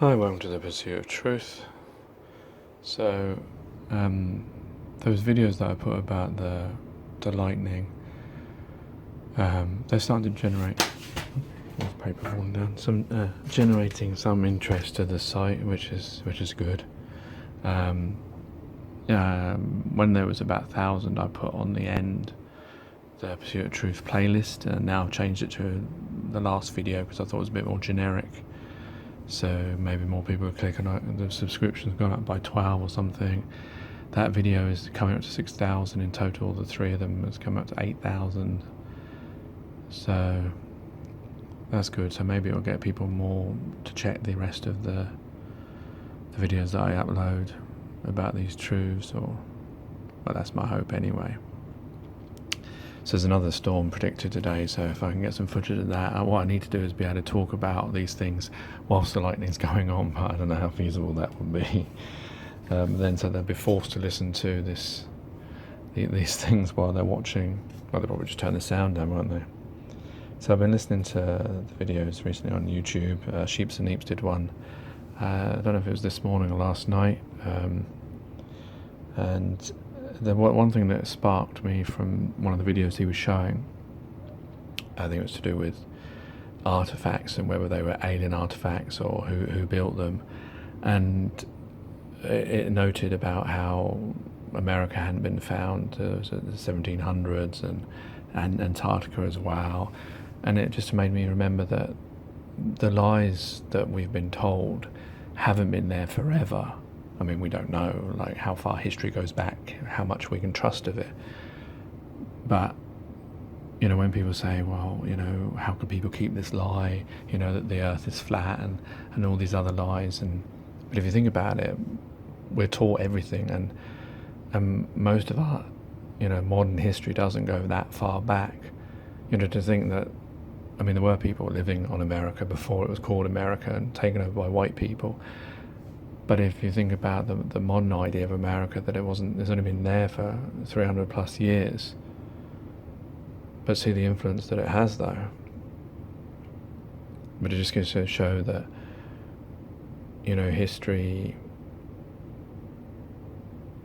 Hi, welcome to the Pursuit of Truth. So, those videos that I put about the lightning, they're starting to generate. There's paper falling down. Generating some interest to the site, which is good. When there was about 1,000, I put on the end the Pursuit of Truth playlist, and now I've changed it to the last video because I thought it was a bit more generic. So maybe more people would click on it. The subscription's gone up by 12 or something. That video is coming up to 6,000 in total. The three of them has come up to 8,000. So that's good. So maybe it'll get people more to check the rest of the videos that I upload about these truths, well, that's my hope anyway. So there's another storm predicted today, so if I can get some footage of that, what I need to do is be able to talk about these things whilst the lightning's going on, but I don't know how feasible that would be. Then so they'll be forced to listen to these things while they're watching. Well, they'll probably just turn the sound down, won't they? So I've been listening to the videos recently on YouTube. Sheeps and Neeps did one. I don't know if it was this morning or last night. And the one thing that sparked me from one of the videos he was showing, I think it was to do with artifacts and whether they were alien artifacts or who built them, and it noted about how America hadn't been found the 1700s and Antarctica as well, and it just made me remember that the lies that we've been told haven't been there forever. I mean, we don't know like how far history goes back, how much we can trust of it. But, you know, when people say, well, you know, how can people keep this lie, you know, that the earth is flat and all these other lies. But if you think about it, we're taught everything, and most of our, you know, modern history doesn't go that far back. You know, to think that, I mean, there were people living on America before it was called America and taken over by white people. But if you think about the modern idea of America, that it's only been there for 300 plus years. But see the influence that it has, though. But it just goes to show that, you know, history,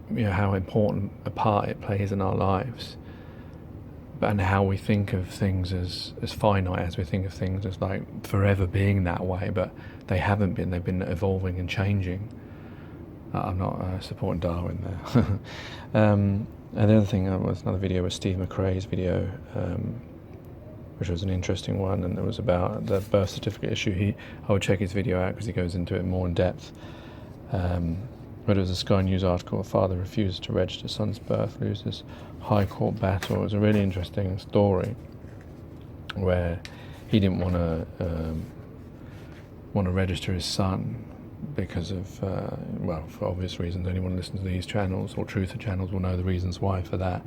you know, how important a part it plays in our lives, and how we think of things as finite, as we think of things as like forever being that way, but they haven't been. They've been evolving and changing. I'm not supporting Darwin there. And the other thing was another video was Steve McRae's video, which was an interesting one, and it was about the birth certificate issue. I would check his video out because he goes into it more in depth. But it was a Sky News article, a father refuses to register son's birth, loses high court battle. It was a really interesting story where he didn't want to register his son because of, well, for obvious reasons. Anyone who listens to these channels or truther channels will know the reasons why for that.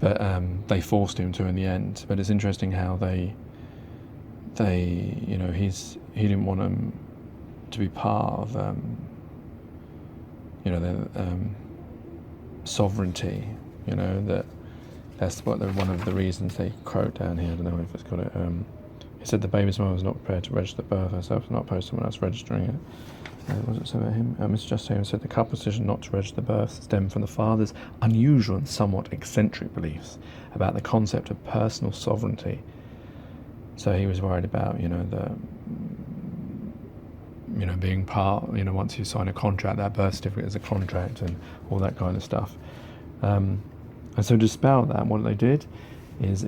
But they forced him to in the end. But it's interesting how they you know, he didn't want him to be part of, you know, the sovereignty. You know, that's what one of the reasons they quote down here. I don't know if it's got it. He said the baby's mother was not prepared to register the birth herself, and not opposed to someone else registering it. What does it say about him? Mr. Justice said the couple's decision not to register the birth stemmed from the father's unusual and somewhat eccentric beliefs about the concept of personal sovereignty. So he was worried about, you know, being part, you know, once you sign a contract, that birth certificate is a contract and all that kind of stuff. And so to dispel that, what they did is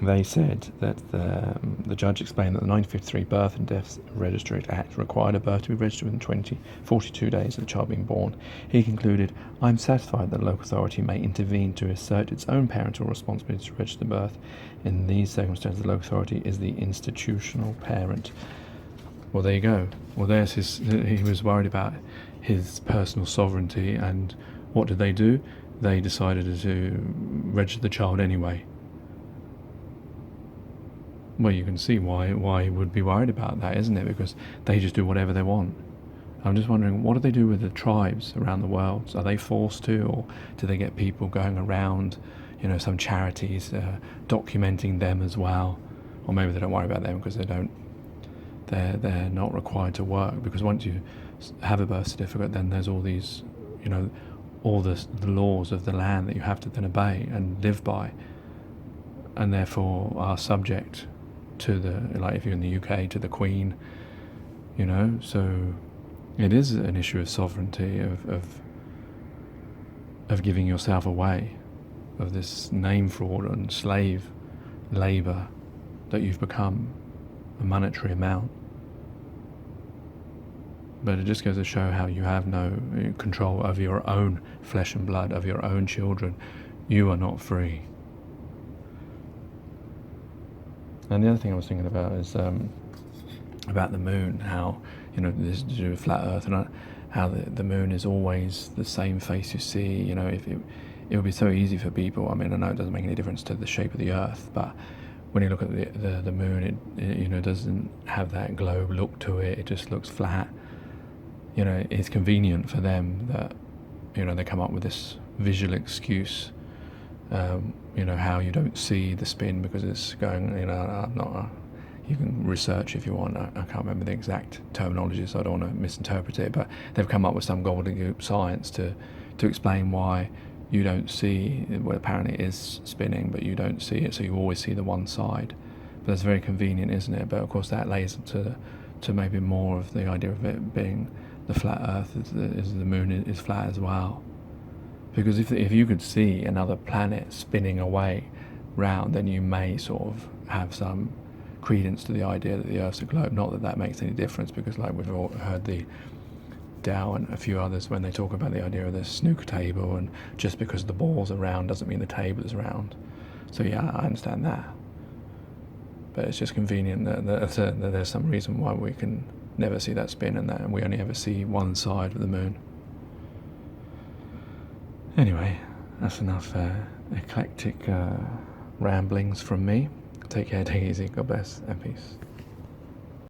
they said that the judge explained that the 1953 Birth and Death Registry Act required a birth to be registered within 42 days of the child being born. He concluded, "I'm satisfied that the local authority may intervene to assert its own parental responsibility to register the birth. In these circumstances, the local authority is the institutional parent." Well, there you go. Well, he was worried about his personal sovereignty, and what did they do? They decided to register the child anyway. Well, you can see why he would be worried about that, isn't it? Because they just do whatever they want. I'm just wondering, what do they do with the tribes around the world? Are they forced to, or do they get people going around, you know, some charities documenting them as well? Or maybe they don't worry about them because they don't they're not required to work, because once you have a birth certificate, then there's all these, all the laws of the land that you have to then obey and live by, and therefore are subject to like if you're in the UK, to the Queen, so it is an issue of sovereignty, of giving yourself away, of this name fraud and slave labour that you've become, a monetary amount. But it just goes to show how you have no control over your own flesh and blood, of your own children. You are not free. And the other thing I was thinking about is about the moon, how, this is to do with flat Earth, and how the moon is always the same face you see. If it would be so easy for people. I mean, I know it doesn't make any difference to the shape of the Earth, but when you look at the moon, it doesn't have that globe look to it. It just looks flat. It's convenient for them that, they come up with this visual excuse. How you don't see the spin because it's going, I'm not you can research if you want. I can't remember the exact terminology, so I don't want to misinterpret it, but they've come up with some gobbledygook science to explain why you don't see, well, apparently it is spinning, but you don't see it, so you always see the one side. But that's very convenient, isn't it? But of course that lays to maybe more of the idea of it being the flat Earth is the moon is flat as well. Because if you could see another planet spinning away round, then you may sort of have some credence to the idea that the Earth's a globe. Not that that makes any difference, because like we've all heard the Dow and a few others when they talk about the idea of the snooker table, and just because the ball's are round doesn't mean the table is round. So yeah, I understand that. But it's just convenient that there's some reason why we can never see that spin, and we only ever see one side of the moon. Anyway, that's enough eclectic ramblings from me. Take care, take it easy, God bless, and peace.